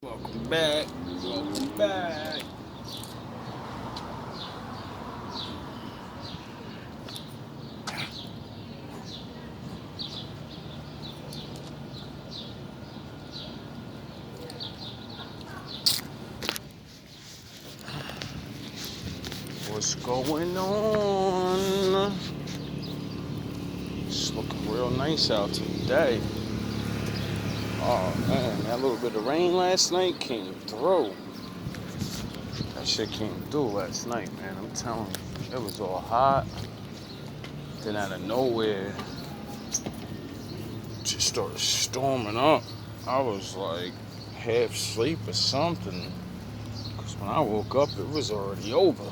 Welcome back. Welcome back. What's going on? It's looking real nice out today. Oh man, that little bit of rain last night came through. That shit came through last night, man. I'm telling you, it was all hot. Then out of nowhere, it just started storming up. I was like half asleep or something. Because when I woke up, it was already over.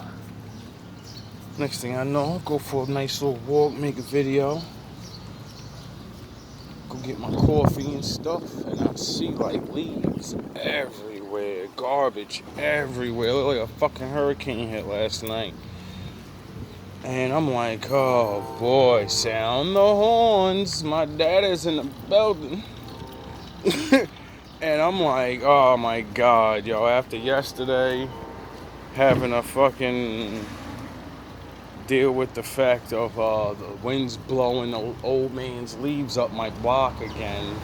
Next thing I know, I'll go for a nice little walk, make a video. Go get my coffee and stuff, and I see like leaves everywhere, garbage everywhere. Looked like a fucking hurricane hit last night. And I'm like, oh boy, sound the horns. My dad is in the building. And I'm like, oh my god, yo, after yesterday, having a fucking deal with the fact of the winds blowing the old man's leaves up my block again.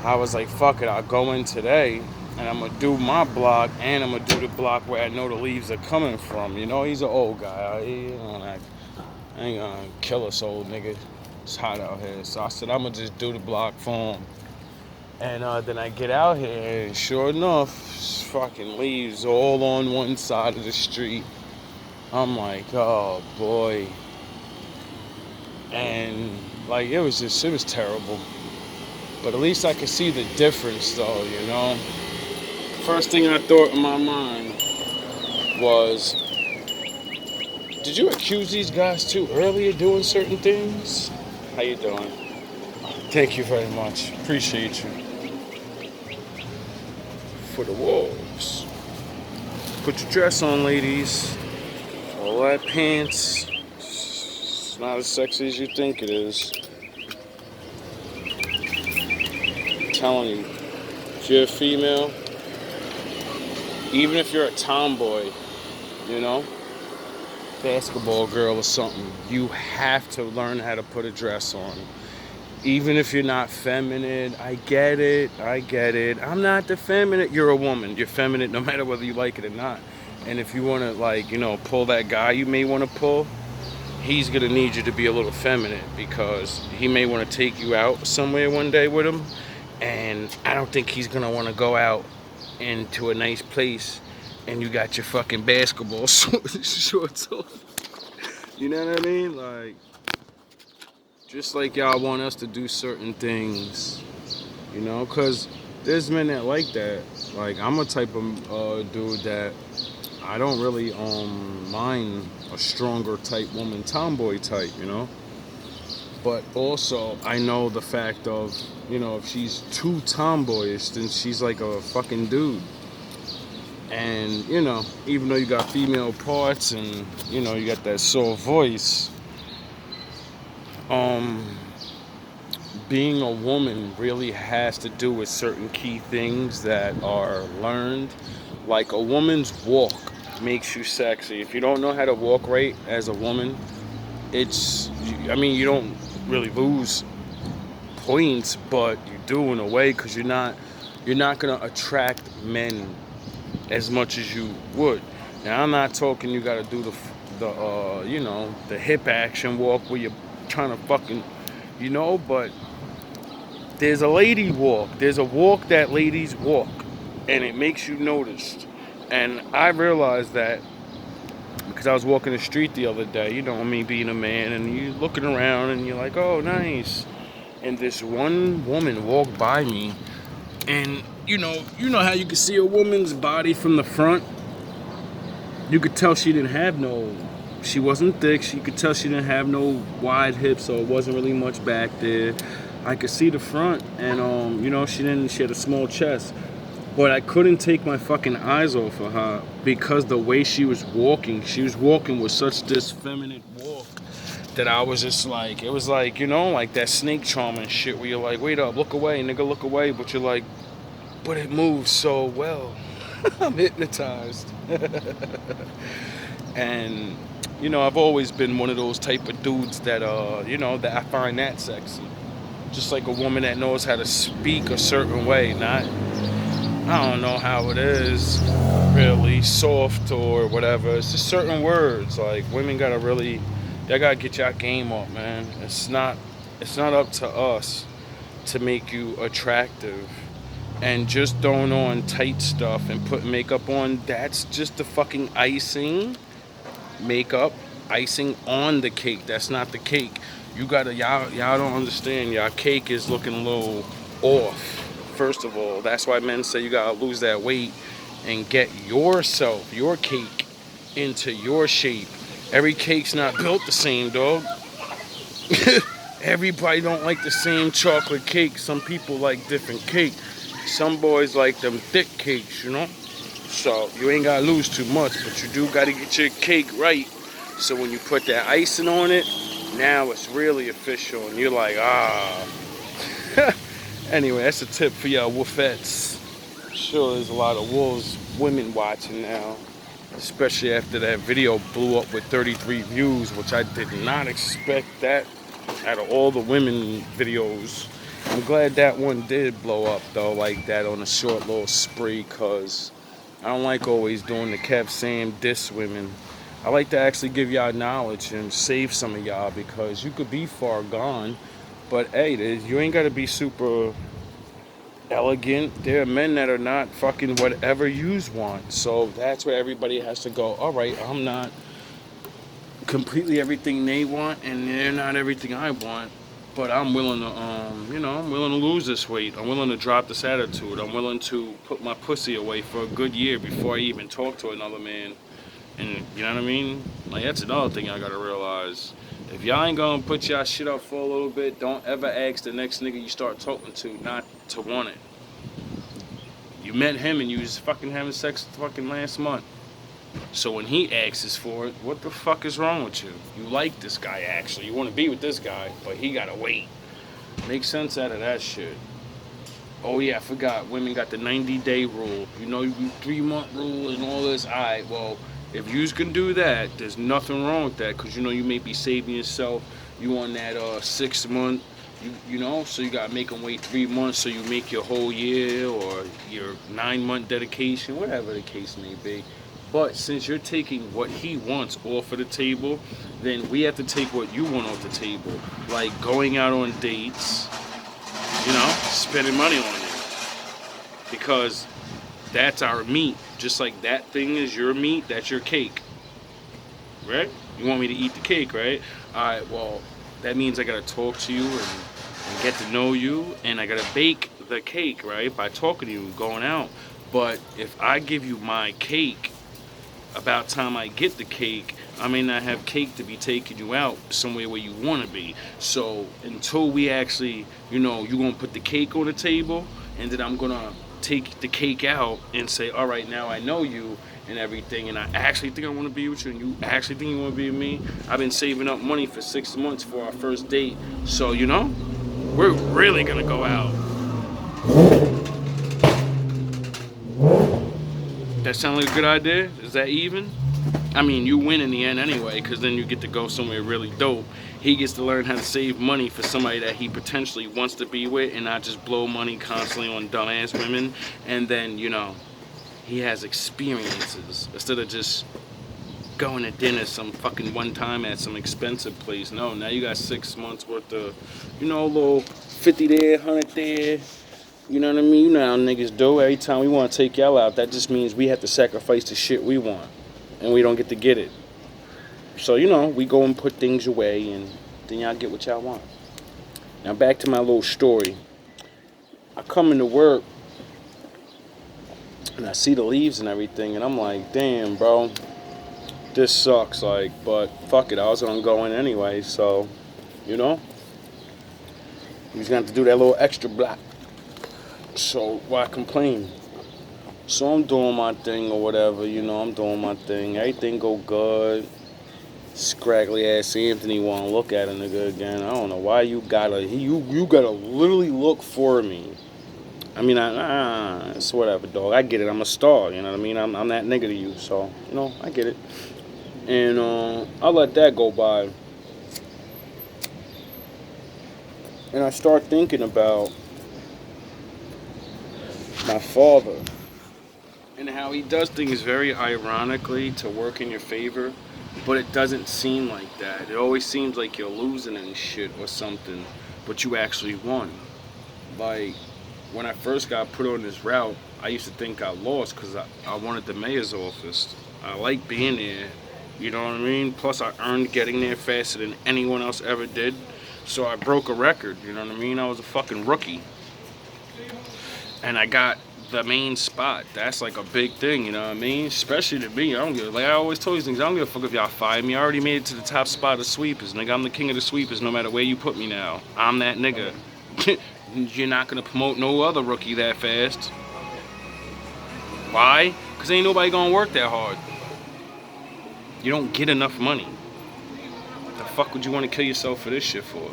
I was like, fuck it, I'll go in today and I'm gonna do my block and I'm gonna do the block where I know the leaves are coming from. You know, he's an old guy. I ain't gonna kill us old nigga. It's hot out here. So I said, I'm gonna just do the block for him. And then I get out here and sure enough, fucking leaves all on one side of the street. I'm like, oh boy. And like, it was terrible. But at least I could see the difference though, you know. First thing I thought in my mind was, did you accuse these guys too early of doing certain things? How you doing? Thank you very much. Appreciate you. For the wolves. Put your dress on, ladies. All that pants, it's not as sexy as you think it is. I'm telling you, if you're a female, even if you're a tomboy, you know, basketball girl or something, you have to learn how to put a dress on. Even if you're not feminine, I get it. I'm not the feminine. You're a woman. You're feminine no matter whether you like it or not. And if you want to, like, you know, pull that guy you may want to pull, he's going to need you to be a little feminine because he may want to take you out somewhere one day with him. And I don't think he's going to want to go out into a nice place and you got your fucking basketball shorts on. You know what I mean? Like, just like y'all want us to do certain things, you know? Because there's men that like that. Like, I'm a type of dude that I don't really mind a stronger type woman, tomboy type, you know. But also, I know the fact of, you know, if she's too tomboyish, then she's like a fucking dude. And, you know, even though you got female parts and, you know, you got that soft voice, being a woman really has to do with certain key things that are learned. Like a woman's walk makes you sexy. If you don't know how to walk right as a woman, you don't really lose points, but you do in a way because you're not gonna attract men as much as you would. Now I'm not talking you gotta do the hip action walk where you're trying to fucking, you know, but there's a lady walk. There's a walk that ladies walk, and it makes you noticed. And I realized that because I was walking the street the other day, you know, me being a man, and you looking around and you're like, oh, nice. And this one woman walked by me, and you know how you can see a woman's body from the front? You could tell she wasn't thick. You could tell she didn't have no wide hips, so it wasn't really much back there. I could see the front, and you know, she had a small chest. But I couldn't take my fucking eyes off of her because the way she was walking with such this feminine walk that I was just like, it was like, you know, like that snake charming shit where you're like, wait up, look away, nigga, look away. But you're like, but it moves so well. I'm hypnotized. And I've always been one of those type of dudes that that I find that sexy. Just like a woman that knows how to speak a certain way, not, I don't know how it is, really soft or whatever. It's just certain words. Like, women they gotta get your game up, man. It's not up to us to make you attractive. And just throwing on tight stuff and putting makeup on, that's just the fucking icing. Makeup, icing on the cake. That's not the cake. Y'all don't understand. Y'all cake is looking a little off. First of all, that's why men say you gotta lose that weight and get your cake, into your shape. Every cake's not built the same, dog. Everybody don't like the same chocolate cake. Some people like different cake. Some boys like them thick cakes, So you ain't gotta lose too much, but you do gotta get your cake right. So when you put that icing on it, now it's really official, and you're like, ah. Anyway, that's a tip for y'all woofettes. I'm sure there's a lot of women watching now, especially after that video blew up with 33 views, which I did not expect that out of all the women videos. I'm glad that one did blow up though, like that, on a short little spree, cause I don't like always doing the Kev Sam diss women. I like to actually give y'all knowledge and save some of y'all, because you could be far gone, but hey, you ain't gotta be super elegant. There are men that are not fucking whatever yous want. So that's where everybody has to go, all right, I'm not completely everything they want, and they're not everything I want. But I'm willing to, I'm willing to lose this weight. I'm willing to drop this attitude. I'm willing to put my pussy away for a good year before I even talk to another man. And you know what I mean? Like, that's another thing I gotta realize. If y'all ain't gonna put y'all shit up for a little bit, don't ever ask the next nigga you start talking to not to want it. You met him and you was fucking having sex fucking last month. So when he asks for it, what the fuck is wrong with you? You like this guy, actually. You want to be with this guy, but he gotta wait. Make sense out of that shit. Oh yeah, I forgot. Women got the 90-day rule. 3-month rule and all this. Alright, well, if you can do that, there's nothing wrong with that, because you may be saving yourself. You on that 6-month, so you gotta make them wait 3 months so you make your whole year, or your 9-month dedication, whatever the case may be. But since you're taking what he wants off of the table, then we have to take what you want off the table. Like going out on dates, spending money on it. Because that's our meat. Just like that thing is your meat, that's your cake. Right? You want me to eat the cake, right? Alright, well, that means I gotta talk to you and get to know you, and I gotta bake the cake, right? By talking to you and going out. But if I give you my cake, about time I get the cake, I may not have cake to be taking you out somewhere where you want to be. So until we actually, you're going to put the cake on the table, and then I'm going to take the cake out and say, all right, now I know you and everything, and I actually think I want to be with you, and you actually think you want to be with me. I've been saving up money for 6 months for our first date. So, we're really going to go out. That sound like a good idea? Is that even? I mean, you win in the end anyway, because then you get to go somewhere really dope. He gets to learn how to save money for somebody that he potentially wants to be with, and not just blow money constantly on dumbass women. And then, he has experiences instead of just going to dinner some fucking one time at some expensive place. No, now you got 6 months worth of, a little 50 there, 100 there. You know what I mean? You know how niggas do. Every time we want to take y'all out, that just means we have to sacrifice the shit we want. And we don't get to get it. So, we go and put things away, and then y'all get what y'all want. Now back to my little story. I come into work, and I see the leaves and everything, and I'm like, damn, bro. This sucks, but fuck it. I was gonna go in anyway, so, you was gonna have to do that little extra block. So why complain? So I'm doing my thing or whatever, I'm doing my thing. Everything go good. Scraggly ass Anthony wanna look at a nigga again. I don't know why you gotta literally look for me. I mean, it's whatever, dog. I get it. I'm a star. You know what I mean? I'm that nigga to you. So, you know, I get it. And I let that go by. And I start thinking about my father and how he does things very ironically to work in your favor, but it doesn't seem like that. It always seems like you're losing and shit or something, but you actually won. Like, when I first got put on this route, I used to think I lost because I wanted the mayor's office. I like being there, you know what I mean? Plus, I earned getting there faster than anyone else ever did. So I broke a record, you know what I mean? I was a fucking rookie. And I got the main spot. That's like a big thing, you know what I mean? Especially to me. I don't give, like I always told you things, I don't give a fuck if y'all fire me. I already made it to the top spot of sweepers, nigga. I'm the king of the sweepers no matter where you put me now. I'm that nigga. You're not gonna promote no other rookie that fast. Why? Because ain't nobody gonna work that hard. You don't get enough money. The fuck would you want to kill yourself for this shit for?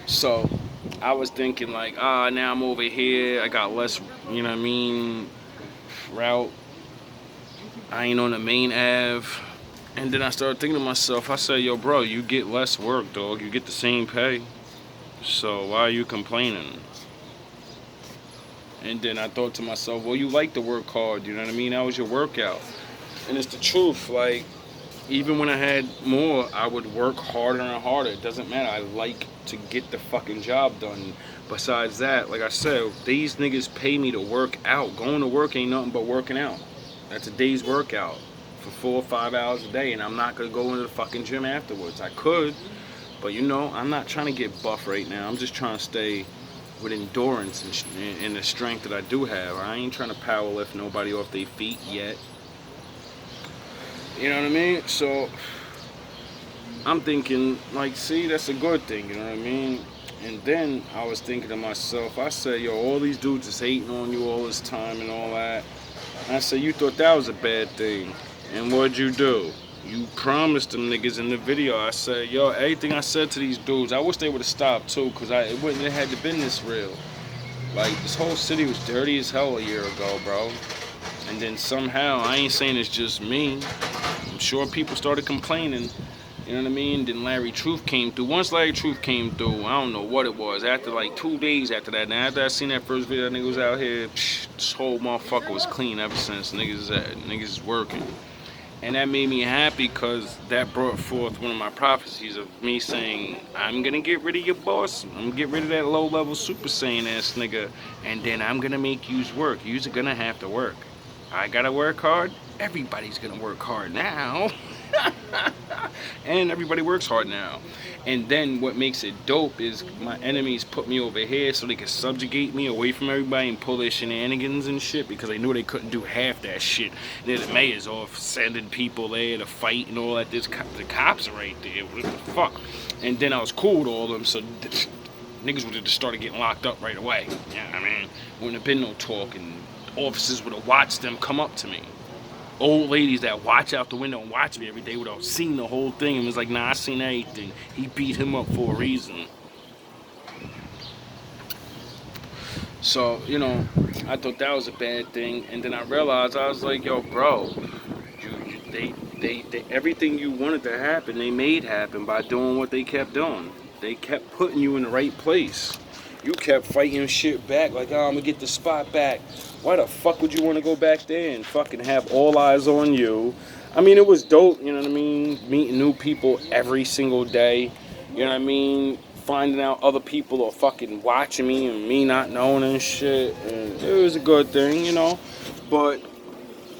So, I was thinking like, now I'm over here. I got less, you know what I mean, route. I ain't on the main Ave. And then I started thinking to myself, I said, yo, bro, you get less work, dog. You get the same pay. So why are you complaining? And then I thought to myself, well, you like to work hard, you know what I mean? That was your workout. And it's the truth, like, even when I had more, I would work harder and harder. It doesn't matter. I like to get the fucking job done. Besides that, like I said, these niggas pay me to work out. Going to work ain't nothing but working out. That's a day's workout for 4 or 5 hours a day, and I'm not going to go into the fucking gym afterwards. I could, but you know, I'm not trying to get buff right now. I'm just trying to stay with endurance and the strength that I do have. I ain't trying to power lift nobody off their feet yet. You know what I mean? So I'm thinking, like, see, that's a good thing, you know what I mean? And then I was thinking to myself, I said, yo, all these dudes is hating on you all this time and all that. And I said, you thought that was a bad thing. And what'd you do? You promised them niggas in the video. I said, yo, everything I said to these dudes, I wish they would have stopped too, because it wouldn't have had to been this real. Like, this whole city was dirty as hell a year ago, bro. And then somehow, I ain't saying it's just me, I'm sure people started complaining, you know what I mean? Then Larry Truth came through. Once Larry Truth came through, I don't know what it was. After like 2 days after that, now after I seen that first video, that nigga was out here, this whole motherfucker was clean ever since. Niggas is working. And that made me happy because that brought forth one of my prophecies of me saying, I'm gonna get rid of your boss. I'm gonna get rid of that low-level Super Saiyan ass nigga, and then I'm gonna make yous work. Yous are gonna have to work. I gotta work hard. Everybody's gonna work hard now. And everybody works hard now. And then what makes it dope is my enemies put me over here so they could subjugate me away from everybody and pull their shenanigans and shit, because they knew they couldn't do half that shit. And then the mayor's off sending people there to fight and all that. The cops are right there. What the fuck? And then I was cool with all of them, so niggas would have just started getting locked up right away. You know what I mean? Wouldn't have been no talk, and officers would have watched them come up to me. Old ladies that watch out the window and watch me every day would have seen the whole thing and was like, nah, I seen everything. He beat him up for a reason. So, you know, I thought that was a bad thing. And then I realized, I was like, yo, bro, they everything you wanted to happen, they made happen by doing what they kept doing. They kept putting you in the right place. You kept fighting shit back, like, oh, I'm gonna get the spot back. Why the fuck would you want to go back there and fucking have all eyes on you? I mean, it was dope, you know what I mean? Meeting new people every single day, you know what I mean? Finding out other people are fucking watching me and me not knowing and shit. And it was a good thing, you know? But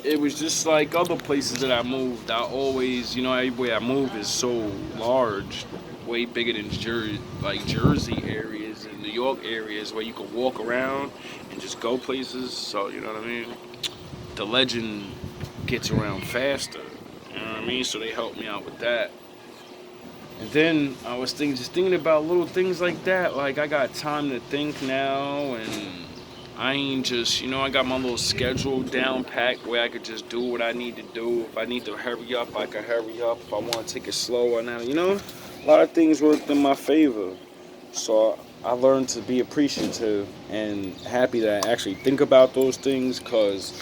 it was just like other places that I moved. I always, you know, everywhere I move is so large, way bigger than Jersey areas and New York areas where you can walk around and just go places. So, you know what I mean? The legend gets around faster, you know what I mean? So they helped me out with that. And then I was just thinking about little things like that. Like, I got time to think now, and I ain't just, you know, I got my little schedule down packed where I could just do what I need to do. If I need to hurry up, I can hurry up. If I want to take it slow or not, you know, a lot of things worked in my favor. So I learned to be appreciative and happy that I actually think about those things, because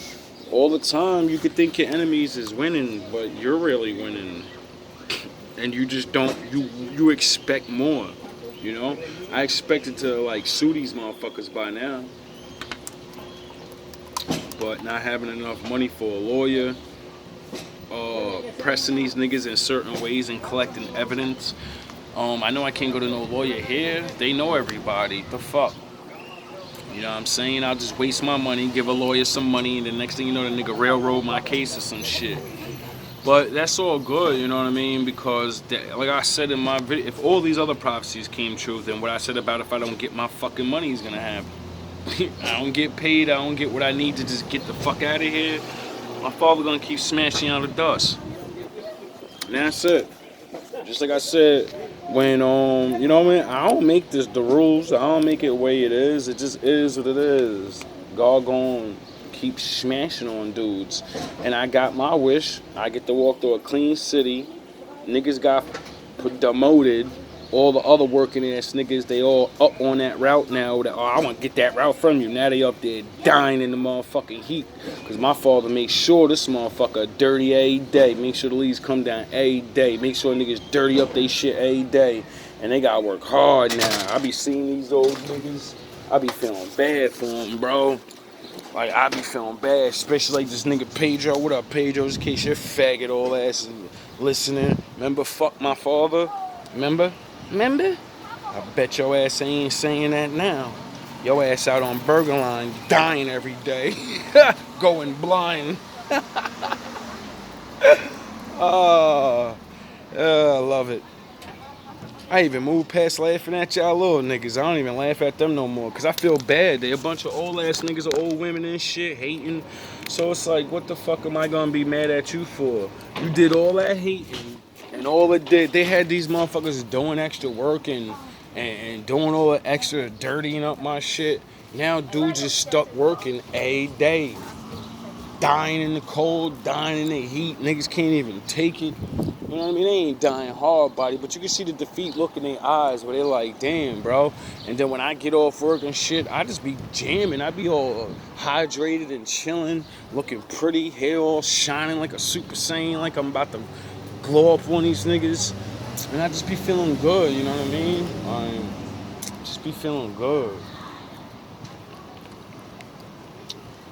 all the time you could think your enemies is winning, but you're really winning, and you just don't. You expect more. You know, I expected to like sue these motherfuckers by now, but not having enough money for a lawyer, pressing these niggas in certain ways and collecting evidence. I know I can't go to no lawyer here. They know everybody. The fuck? You know what I'm saying? I'll just waste my money, give a lawyer some money, and the next thing you know, the nigga railroad my case or some shit. But that's all good, you know what I mean? Because, like I said in my video, if all these other prophecies came true, then what I said about if I don't get my fucking money is gonna happen. I don't get paid, I don't get what I need to just get the fuck out of here. My father gonna keep smashing out of dust. And that's it. Just like I said, when you know what I mean, I don't make the rules. I don't make it the way it is. It just is what it is. God gon' keep smashing on dudes, and I got my wish. I get to walk through a clean city. Niggas got demoted. All the other working ass niggas, they all up on that route now. That, oh, I want to get that route from you. Now they up there dying in the motherfucking heat. Because my father makes sure this motherfucker dirty every day. Make sure the leaves come down every day. Make sure niggas dirty up they shit every day. And they got to work hard now. I be seeing these old niggas. I be feeling bad for them, bro. Like, I be feeling bad. Especially like this nigga Pedro. What up, Pedro? Just in case you're faggot all ass listening. Remember, fuck my father? Remember? I bet your ass ain't saying that now. Your ass out on Burger Line dying every day. Going blind. Oh, I love it. I even moved past laughing at y'all little niggas. I don't even laugh at them no more. Because I feel bad. They a bunch of old ass niggas or old women and shit hating. So it's like, what the fuck am I going to be mad at you for? You did all that hating. And all it did, they had these motherfuckers doing extra work and doing all the extra dirtying up my shit. Now dudes just stuck working a day. Dying in the cold, dying in the heat. Niggas can't even take it. You know what I mean? They ain't dying hard body, but you can see the defeat look in their eyes where they're like, damn, bro. And then when I get off work and shit, I just be jamming. I be all hydrated and chilling, looking pretty, hair all shining like a Super Saiyan, like I'm about to glow up on these niggas. And I just be feeling good, you know what I mean? Just be feeling good.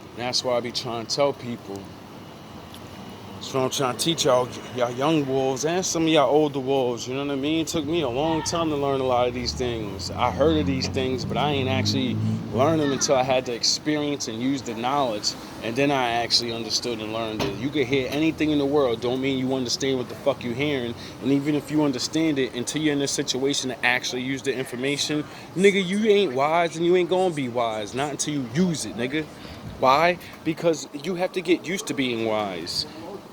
And that's why I be trying to tell people. That's what I'm trying to teach y'all young wolves and some of y'all older wolves, you know what I mean? It took me a long time to learn a lot of these things. I heard of these things, but I ain't actually learned them until I had to experience and use the knowledge. And then I actually understood and learned it. You can hear anything in the world, don't mean you understand what the fuck you're hearing. And even if you understand it, until you're in a situation to actually use the information, nigga, you ain't wise and you ain't gonna be wise. Not until you use it, nigga. Why? Because you have to get used to being wise.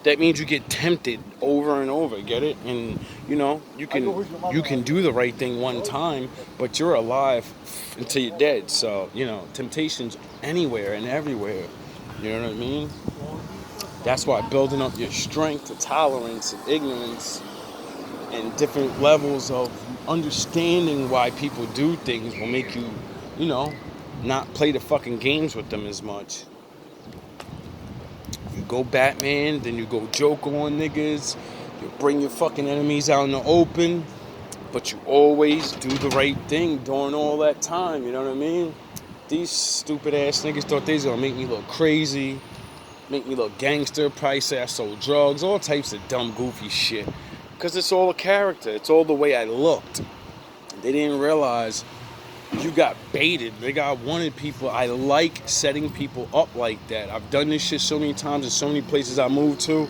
That means you get tempted over and over, get it? And you know, you can do the right thing one time, but you're alive until you're dead. So, you know, temptation's anywhere and everywhere. You know what I mean? That's why building up your strength, the tolerance, and ignorance, and different levels of understanding why people do things will make you, you know, not play the fucking games with them as much. You go Batman, then you go joke on niggas, you bring your fucking enemies out in the open, but you always do the right thing during all that time, you know what I mean? These stupid ass niggas thought they was gonna make me look crazy, make me look gangster, probably say I sold drugs, all types of dumb, goofy shit. Because it's all a character, it's all the way I looked. They didn't realize you got baited. They got wanted people. I like setting people up like that. I've done this shit so many times in so many places I moved to.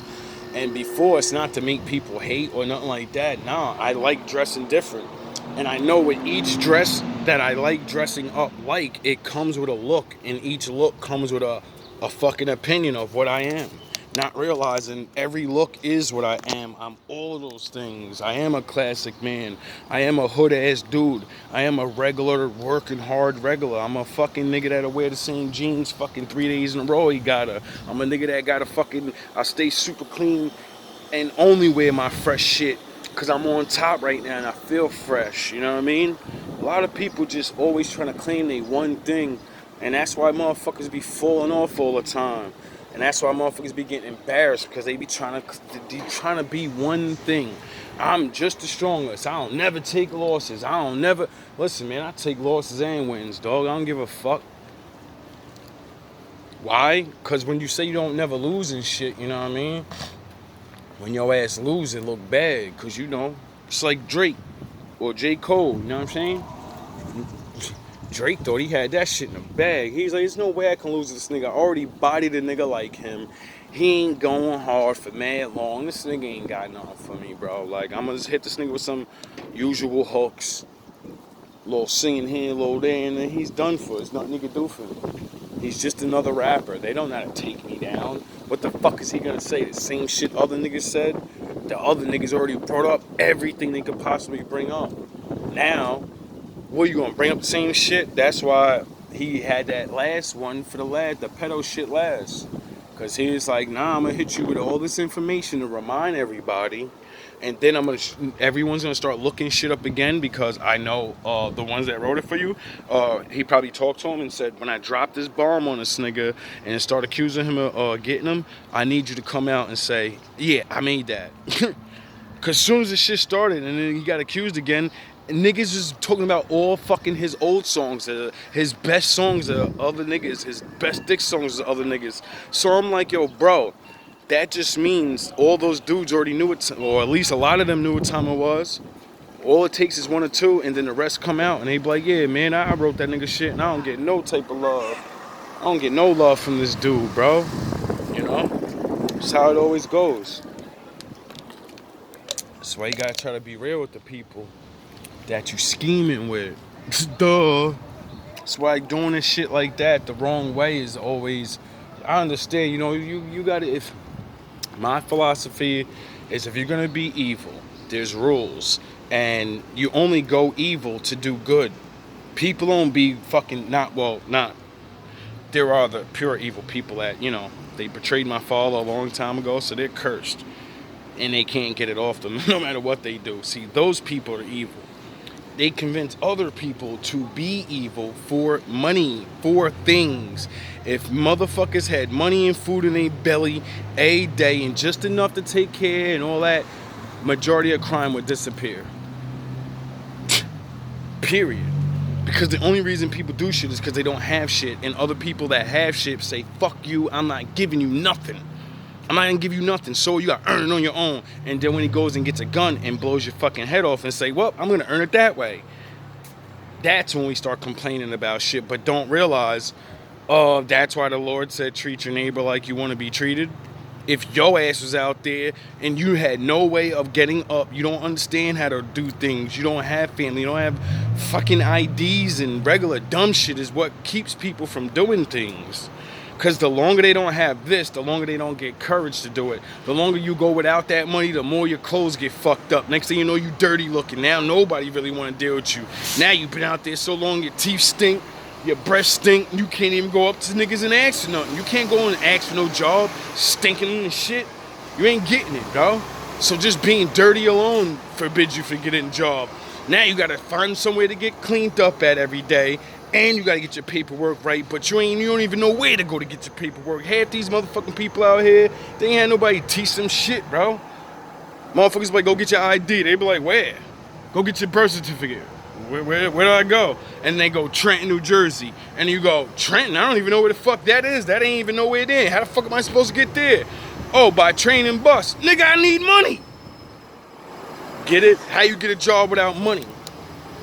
And before, it's not to make people hate or nothing like that. Nah, I like dressing different. And I know with each dress that I like dressing up like, it comes with a look. And each look comes with a fucking opinion of what I am. Not realizing every look is what I am. I'm all of those things. I am a classic man. I am a hood ass dude. I am a regular, working hard regular. I'm a fucking nigga that'll wear the same jeans fucking 3 days in a row. I'm a nigga that gotta fucking, I stay super clean and only wear my fresh shit because I'm on top right now and I feel fresh. You know what I mean? A lot of people just always trying to claim they one thing, and that's why motherfuckers be falling off all the time. And that's why motherfuckers be getting embarrassed, because they be trying to be one thing. I'm just the strongest. I don't never take losses. I don't never... Listen, man, I take losses and wins, dog. I don't give a fuck. Why? Because when you say you don't never lose and shit, you know what I mean? When your ass lose, it look bad. Because, you know, it's like Drake or J. Cole, you know what I'm saying? Drake thought he had that shit in the bag. He's like, there's no way I can lose to this nigga. I already bodied a nigga like him. He ain't going hard for mad long. This nigga ain't got nothing for me, bro. Like, I'm gonna just hit this nigga with some usual hooks. Little singing here, little there, and then he's done for. There's nothing he can do for me. He's just another rapper. They don't know how to take me down. What the fuck is he gonna say? The same shit other niggas said? The other niggas already brought up everything they could possibly bring up. Now, what, you gonna bring up the same shit? That's why he had that last one for the pedo shit last. Because he was like, nah, I'm gonna hit you with all this information to remind everybody. And then everyone's gonna start looking shit up again, because I know the ones that wrote it for you, he probably talked to him and said, when I drop this bomb on this nigga and start accusing him of getting him, I need you to come out and say, yeah, I made that. Because as soon as the shit started and then he got accused again, niggas is talking about all fucking his old songs, his best songs of other niggas, his best dick songs of other niggas. So I'm like, yo, bro, that just means all those dudes already knew it, or at least a lot of them knew what time it was. All it takes is one or two, and then the rest come out, and they be like, yeah, man, I wrote that nigga shit, and I don't get no type of love. I don't get no love from this dude, bro. You know? That's how it always goes. That's why you gotta try to be real with the people that you scheming with. Duh. That's why doing this shit like that the wrong way is always... I understand, you know, you gotta... If my philosophy is, if you're gonna be evil, there's rules, and you only go evil to do good. People don't be fucking not. There are the pure evil people that, you know, they betrayed my father a long time ago, so they're cursed, and they can't get it off them no matter what they do. See, those people are evil. They convince other people to be evil for money, for things. If motherfuckers had money and food in their belly a day and just enough to take care and all that, majority of crime would disappear. Period. Because the only reason people do shit is because they don't have shit, and other people that have shit say, fuck you, I'm not giving you nothing. I'm not gonna give you nothing, so you gotta earn it on your own. And then when he goes and gets a gun and blows your fucking head off and say, well, I'm gonna earn it that way. That's when we start complaining about shit, but don't realize, that's why the Lord said treat your neighbor like you want to be treated. If your ass was out there and you had no way of getting up, you don't understand how to do things, you don't have family, you don't have fucking IDs, and regular dumb shit is what keeps people from doing things. Because the longer they don't have this, the longer they don't get courage to do it. The longer you go without that money, the more your clothes get fucked up. Next thing you know, you dirty looking. Now nobody really want to deal with you. Now you've been out there so long, your teeth stink, your breath stink, you can't even go up to niggas and ask for nothing. You can't go and ask for no job, stinking and shit. You ain't getting it, bro. So just being dirty alone forbids you from getting a job. Now you gotta find somewhere to get cleaned up at every day. And you gotta get your paperwork right, but you don't even know where to go to get your paperwork. Half these motherfucking people out here, they ain't had nobody teach them shit, bro. Motherfuckers be like, go get your ID. They be like, where? Go get your birth certificate. Where do I go? And they go, Trenton, New Jersey. And you go, Trenton? I don't even know where the fuck that is. That ain't even nowhere there. How the fuck am I supposed to get there? Oh, by train and bus. Nigga, I need money. Get it? How you get a job without money?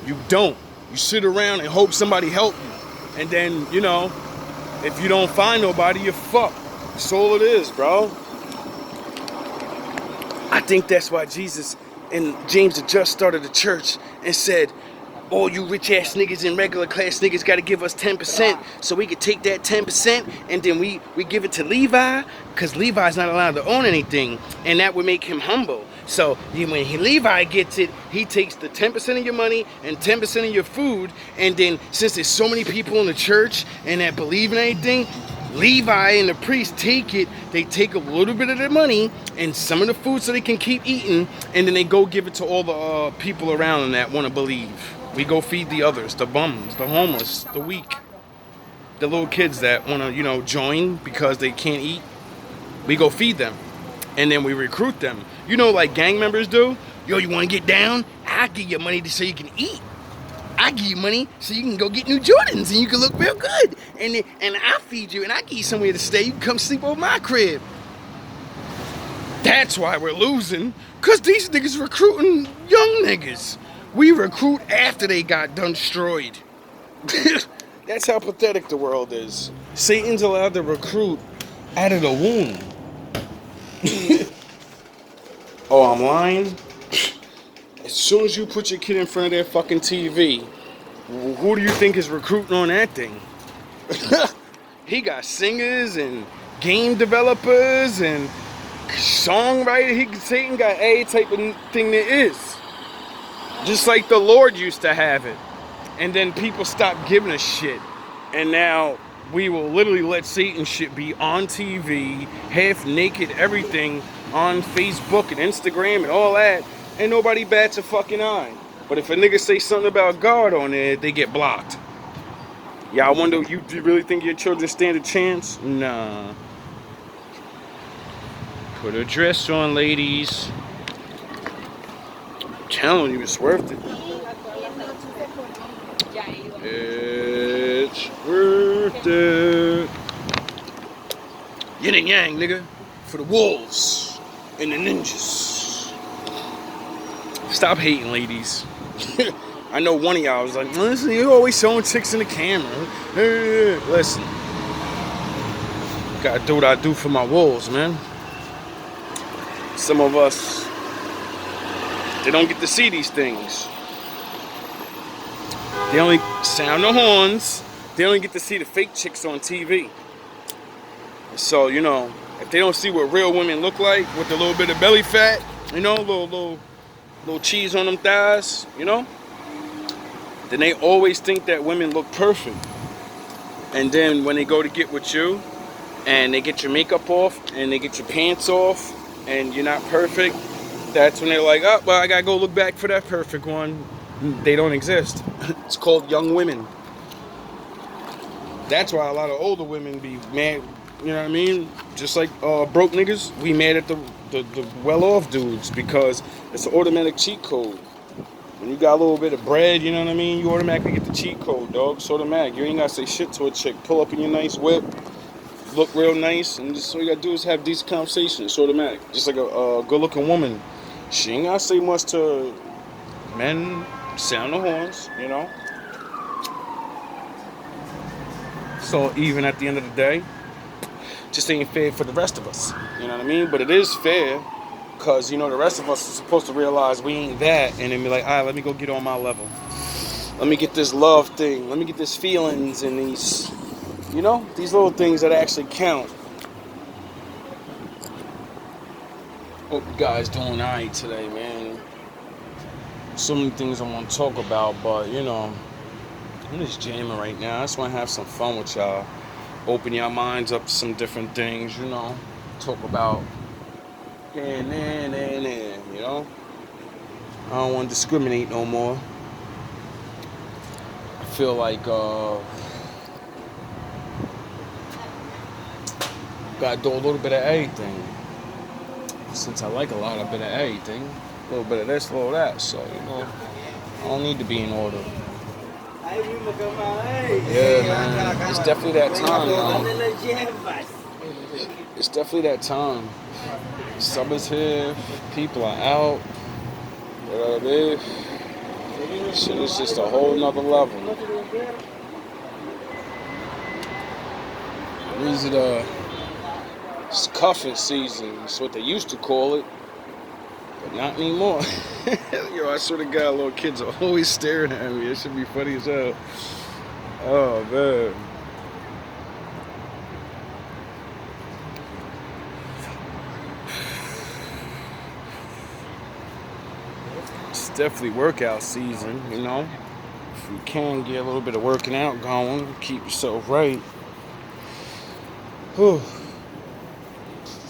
You don't. You sit around and hope somebody help you. And then, you know, if you don't find nobody, you're fucked. That's all it is, bro. I think that's why Jesus and James had just started a church and said, all you rich ass niggas and regular class niggas gotta give us 10% so we could take that 10% and then we give it to Levi, because Levi's not allowed to own anything, and that would make him humble. So when Levi gets it, he takes the 10% of your money and 10% of your food, and then since there's so many people in the church and that believe in anything, Levi and the priest take it, they take a little bit of their money and some of the food so they can keep eating, and then they go give it to all the people around them that want to believe. We go feed the others, the bums, the homeless, the weak, the little kids that want to, join because they can't eat. We go feed them. And then we recruit them. Like gang members do? Yo, you want to get down? I'll give you money so you can eat. I give you money so you can go get new Jordans and you can look real good. And I feed you and I give you somewhere to stay. You can come sleep over my crib. That's why we're losing. Because these niggas recruiting young niggas. We recruit after they got done destroyed. That's how pathetic the world is. Satan's allowed to recruit out of the womb. Oh, I'm lying? As soon as you put your kid in front of their fucking TV, who do you think is recruiting on that thing? He got singers and game developers and songwriter. Satan got every type of thing there is. Just like the Lord used to have it. And then people stopped giving a shit. And now we will literally let Satan shit be on TV, half naked, everything on Facebook and Instagram and all that. And nobody bats a fucking eye. But if a nigga say something about God on there, they get blocked. Y'all wonder, you really think your children stand a chance? Nah. Put a dress on, ladies. I'm telling you, it's worth it. It's worth it. Yin and yang, nigga. For the wolves and the ninjas. Stop hating, ladies. I know one of y'all was like, listen, you're always showing chicks in the camera. Listen. Gotta do what I do for my wolves, man. Some of us, they don't get to see these things. They only sound the horns. They only get to see the fake chicks on TV. So, if they don't see what real women look like with a little bit of belly fat, little cheese on them thighs, then they always think that women look perfect. And then when they go to get with you and they get your makeup off and they get your pants off and you're not perfect, that's when they're like, oh, well, I gotta go look back for that perfect one. They don't exist. It's called young women. That's why a lot of older women be mad, you know what I mean? Just like broke niggas, we mad at the well-off dudes because it's an automatic cheat code. When you got a little bit of bread, you know what I mean? You automatically get the cheat code, dog. It's automatic. You ain't gotta say shit to a chick. Pull up in your nice whip, look real nice, and just all you gotta do is have decent conversation. It's automatic. Just like a good-looking woman. She ain't gotta say much to men. Sound the horns, So even at the end of the day, just ain't fair for the rest of us. You know what I mean? But it is fair because, the rest of us are supposed to realize we ain't that and then be like, all right, let me go get on my level. Let me get this love thing. Let me get this feelings and these, these little things that actually count. Hope you guys doing all right today, man. So many things I want to talk about, but, I'm just jamming right now. I just want to have some fun with y'all. Open your minds up to some different things, Talk about here and there and there and there, I don't want to discriminate no more. I feel like gotta do a little bit of everything. Since I like a bit of everything, a little bit of this, a little of that, so I don't need to be in order. Yeah, man. It's definitely that time, man. It's definitely that time. Summer's here. People are out. You know what I mean? Shit is just a whole nother level. These are it's cuffing season. That's what they used to call it. But not anymore. Yo, I swear to God, little kids are always staring at me. It should be funny as hell. Oh, man. It's definitely workout season, If you can get a little bit of working out going, keep yourself right. Whew.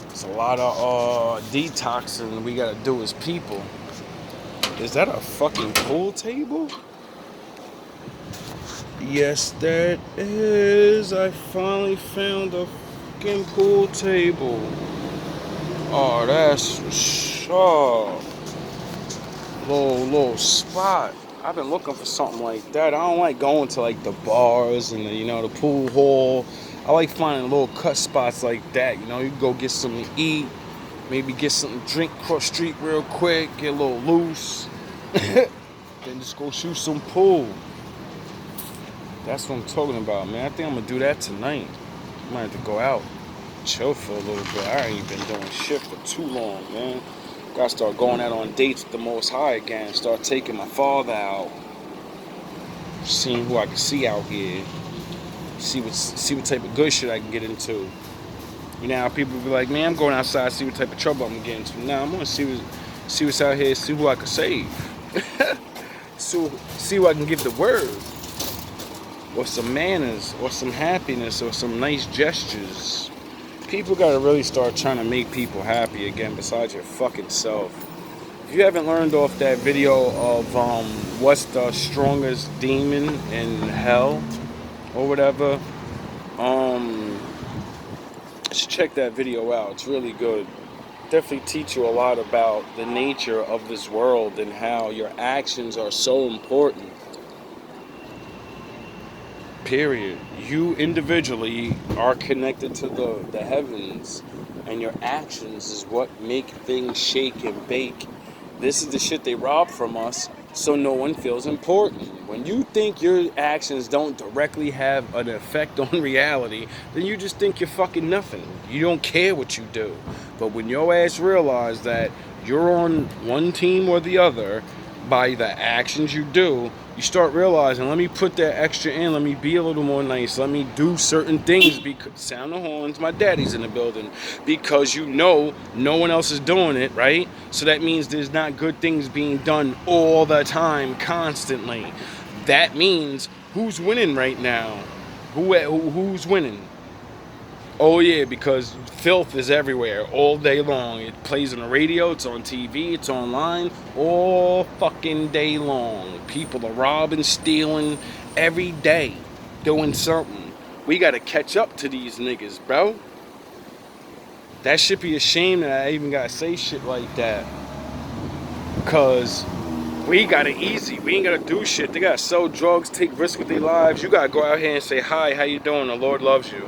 It's a lot of detoxing we gotta do as people. Is that a fucking pool table? Yes, that is. I finally found a fucking pool table. Oh, that's sharp. Little spot. I've been looking for something like that. I don't like going to like the bars and the pool hall. I like finding little cut spots like that. You can go get something to eat, maybe get something to drink across the street real quick, get a little loose, then just go shoot some pool. That's what I'm talking about, man. I think I'm gonna do that tonight. I might have to go out, chill for a little bit. I ain't been doing shit for too long, man. Gotta start going out on dates with the Most High again. Start taking my father out, seeing who I can see out here. See what type of good shit I can get into. How people be like, man, I'm going outside, see what type of trouble I'm gonna get into. Now I'm gonna see what's out here, see who I can save. See who I can give the word. Or some manners, or some happiness, or some nice gestures. People gotta really start trying to make people happy again besides your fucking self. If you haven't learned off that video of what's the strongest demon in hell or whatever, just check that video out. It's really good. Definitely teach you a lot about the nature of this world and how your actions are so important. Period. You individually are connected to the heavens, and your actions is what make things shake and bake. This is the shit they rob from us, so no one feels important. When you think your actions don't directly have an effect on reality, then you just think you're fucking nothing. You don't care what you do. But when your ass realize that you're on one team or the other by the actions you do, you start realizing, let me put that extra in, let me be a little more nice, let me do certain things, because sound the horns, my daddy's in the building, because no one else is doing it, right? So that means there's not good things being done all the time, constantly. That means who's winning right now? Who's winning? Oh yeah, because filth is everywhere all day long. It plays on the radio, it's on TV, it's online, all fucking day long. People are robbing, stealing every day, doing something. We gotta catch up to these niggas, bro. That should be a shame that I even gotta say shit like that. Cause we got it easy. We ain't gotta do shit. They gotta sell drugs, take risks with their lives. You gotta go out here and say, hi, how you doing? The Lord loves you.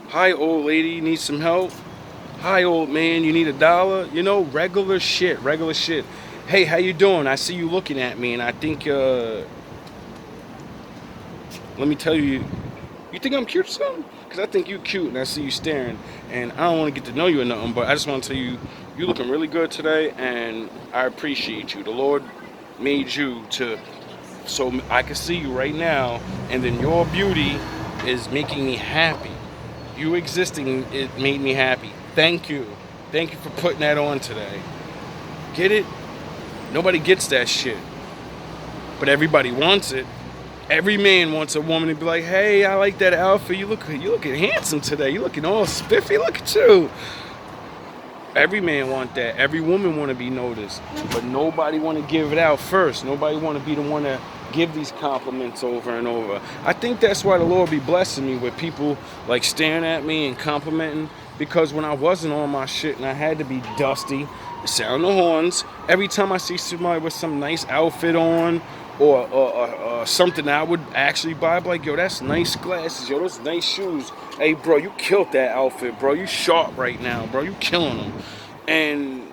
Hi, old lady, you need some help? Hi, old man, you need $1? Regular shit. Hey, how you doing? I see you looking at me, and I think, let me tell you, you think I'm cute or something? Because I think you cute, and I see you staring, and I don't want to get to know you or nothing, but I just want to tell you, you looking really good today, and I appreciate you. The Lord made you so I can see you right now, and then your beauty is making me happy. You existing, it made me happy. Thank you for putting that on today. Get it? Nobody gets that shit, but everybody wants it. Every man wants a woman to be like, hey, I like that outfit, you looking handsome today, you looking all spiffy, look at you. Every man want that. Every woman want to be noticed, but nobody want to give it out first. Nobody want to be the one to give these compliments over and over. I think that's why the Lord be blessing me with people like staring at me and complimenting, because when I wasn't on my shit and I had to be dusty, sound the horns, every time I see somebody with some nice outfit on or something I would actually buy, I'd be like, yo, that's nice glasses, yo, those nice shoes. Hey, bro, you killed that outfit, bro. You sharp right now, bro. You killing them. And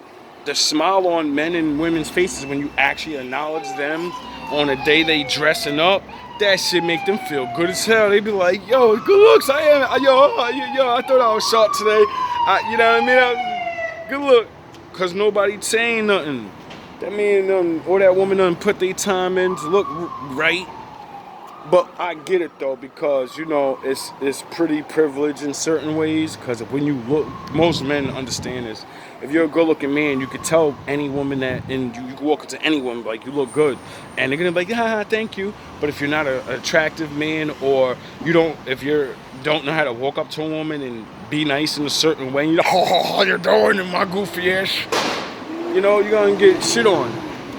the smile on men and women's faces when you actually acknowledge them on a day they dressing up, that shit make them feel good as hell. They be like, yo, good looks. I thought I was sharp today. You know what I mean? Good look. Because nobody's saying nothing. That man or that woman done put their time in to look right. But I get it though, because it's pretty privileged in certain ways. Because when you look, most men understand this. If you're a good-looking man, you could tell any woman that, and you can walk into any woman like, you look good, and they're gonna be like, thank you. But if you're not an attractive man, or if you don't know how to walk up to a woman and be nice in a certain way, you're doing in my goofy ass, you're gonna get shit on.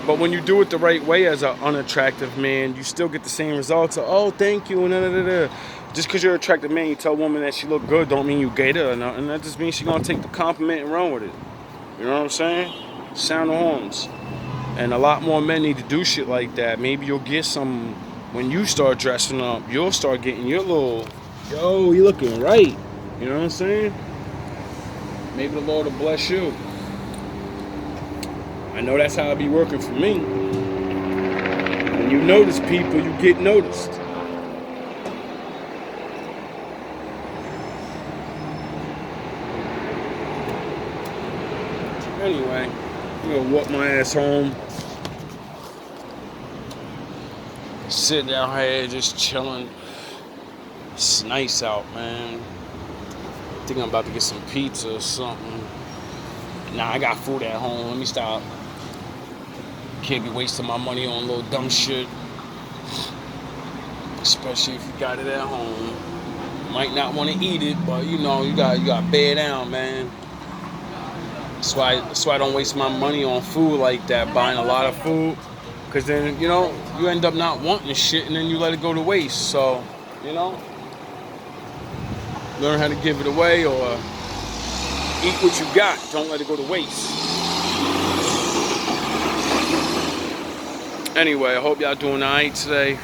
But when you do it the right way as an unattractive man, you still get the same results of, oh, thank you, and da. Just because you're an attractive man, you tell a woman that she look good, don't mean you gay her or nothing. That just means she's going to take the compliment and run with it. You know what I'm saying? Sound the horns. And a lot more men need to do shit like that. Maybe you'll get some, when you start dressing up, you'll start getting your little, yo, you looking right. You know what I'm saying? Maybe the Lord will bless you. I know that's how it be working for me. When you notice people, you get noticed. Anyway, I'm gonna walk my ass home. Sitting out here just chilling. It's nice out, man. I think I'm about to get some pizza or something. Nah, I got food at home. Let me stop. Can't be wasting my money on little dumb shit. Especially if you got it at home. Might not want to eat it, but you know, you got bear down, man. That's why I don't waste my money on food like that, buying a lot of food. Cause then, you know, you end up not wanting shit and then you let it go to waste. So, you know, learn how to give it away or eat what you got. Don't let it go to waste. Anyway, I hope y'all doing alright today.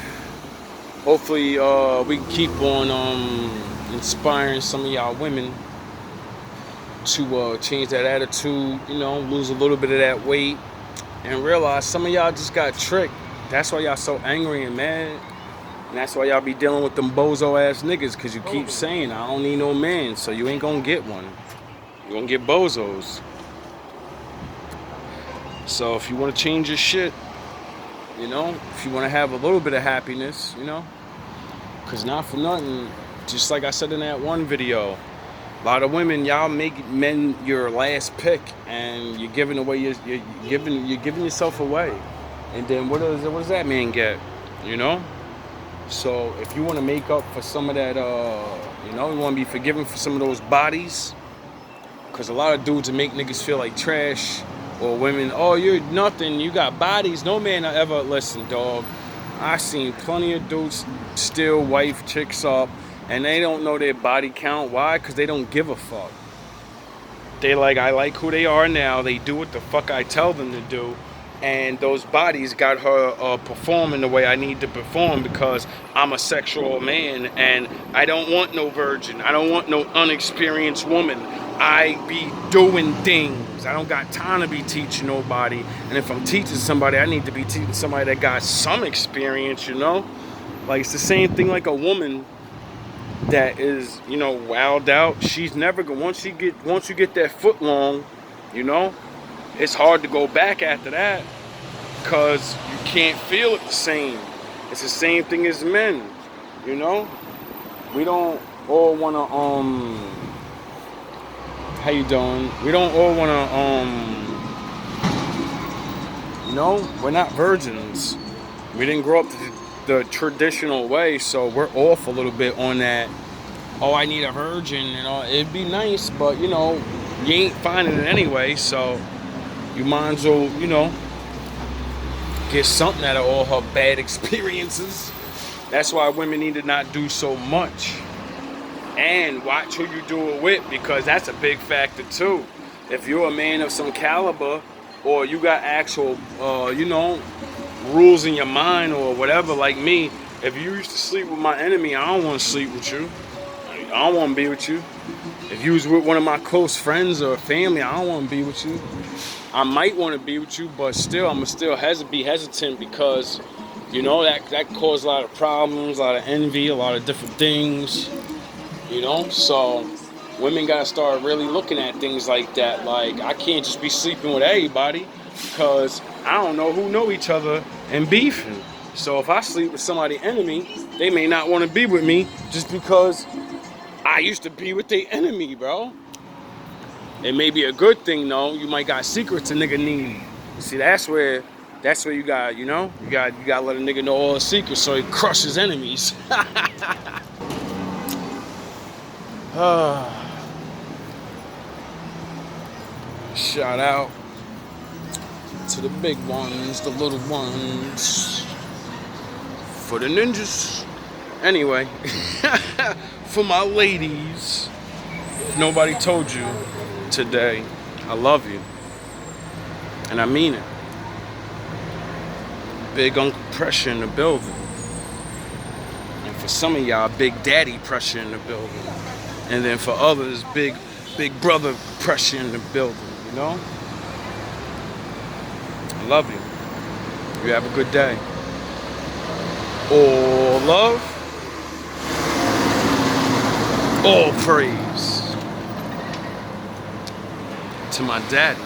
Hopefully, we can keep on inspiring some of y'all women to change that attitude, you know, lose a little bit of that weight, and realize some of y'all just got tricked. That's why y'all so angry and mad. And that's why y'all be dealing with them bozo ass niggas, because you keep saying, I don't need no man, so you ain't gonna get one. You're gonna get bozos. So if you want to change your shit, you know, if you want to have a little bit of happiness, you know, because not for nothing, just like I said in that one video, a lot of women, y'all make men your last pick, and you're giving away you're giving yourself away, and then what does that man get? You know. So if you want to make up for some of that, you know, you want to be forgiven for some of those bodies, because a lot of dudes will make niggas feel like trash, or women, oh, you're nothing, you got bodies. No man I ever, listen, dog. I seen plenty of dudes still wife chicks up, and they don't know their body count. Why? Because they don't give a fuck. They like, I like who they are now. They do what the fuck I tell them to do. And those bodies got her performing the way I need to perform, because I'm a sexual man and I don't want no virgin. I don't want no unexperienced woman. I be doing things. I don't got time to be teaching nobody. And if I'm teaching somebody, I need to be teaching somebody that got some experience, you know? Like, it's the same thing like a woman that is, you know, wowed out. She's never gonna, once you get that foot long, you know, it's hard to go back after that, because you can't feel it the same. It's the same thing as men, you know? We don't all wanna, how you doing? We don't all wanna, you know, we're not virgins. We didn't grow up the traditional way, so we're off a little bit on that. Oh, I need a virgin, you know, it'd be nice, but you know, you ain't finding it anyway, so you might as well, you know, get something out of all her bad experiences. That's why women need to not do so much. And watch who you do it with, because that's a big factor too. If you're a man of some caliber, or you got actual, you know, rules in your mind or whatever, like me, if you used to sleep with my enemy, I don't want to sleep with you. I don't want to be with you. If you was with one of my close friends or family, I don't want to be with you. I might want to be with you, but still, I'm still be hesitant, because, you know, that caused a lot of problems, a lot of envy, a lot of different things, you know. So women gotta start really looking at things like that. Like, I can't just be sleeping with everybody, because I don't know who know each other and beefing. So if I sleep with somebody's enemy, they may not want to be with me just because I used to be with their enemy, bro. It may be a good thing, though. You might got secrets a nigga need. See, that's where you got, you know, you got to let a nigga know all the secrets so he crushes enemies. Shout out. To the big ones, the little ones. For the ninjas. Anyway, for my ladies, if nobody told you today, I love you. And I mean it. Big Uncle Pressure in the building. And for some of y'all, Big Daddy Pressure in the building. And then for others, Big Brother Pressure in the building, you know? I love you. You have a good day. All love. All praise to my daddy.